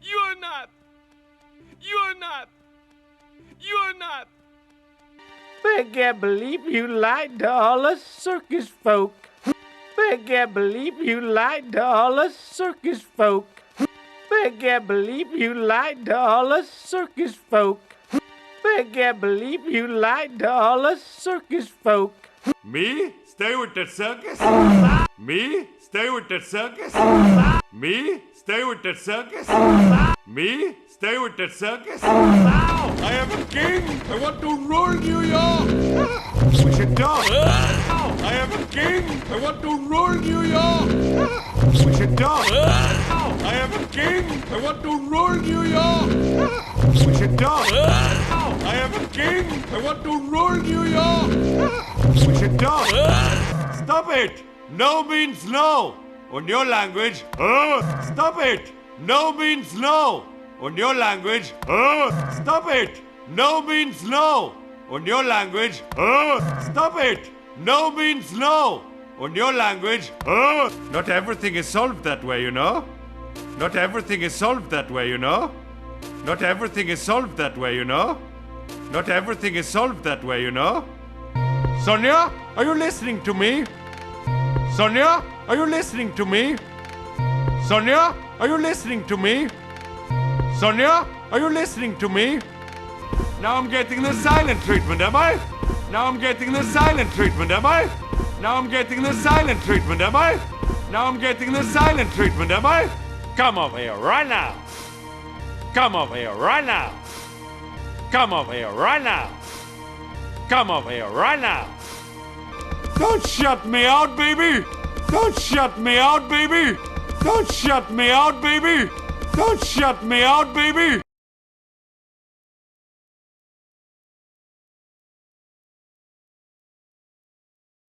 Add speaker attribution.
Speaker 1: You're not. You're not. You're not.
Speaker 2: I can't believe you lied to all us circus folk. I can't believe you lied to all us circus folk. I can't believe you lied to all us circus folk. I can't believe you lied to all us circus folk.
Speaker 3: Me? Stay with that circus? Me? Stay with that circus? Me? Stay with that circus? Me? Stay with that circus? I am a king! I want to rule New York! We should talk! I am a king! I want to rule New York! We should talk! I am a king! I want to rule New York! We should talk! I am a king! I want to rule New York! We should talk! Stop it! No means no! On your language, stop it! No means no! On your language, stop it! No means no! On your language, stop it! No means no! On your language, not everything is solved that way, you know? Not everything is solved that way, you know? Not everything is solved that way, you know? Not everything is solved that way, you know? Sonia, are you listening to me? Sonia, are you listening to me? Sonia, are you listening to me? Sonia, are you listening to me? Now I'm getting the silent treatment, am I? Now I'm getting the silent treatment, am I? Now I'm getting the silent treatment, am I? Now I'm getting the silent treatment, am I? Come over here right now. Come over here right now. Come over here right now. Come over here right now. Don't shut me out, baby! Don't shut me out, baby! Don't shut me out, baby! Don't shut me out, baby!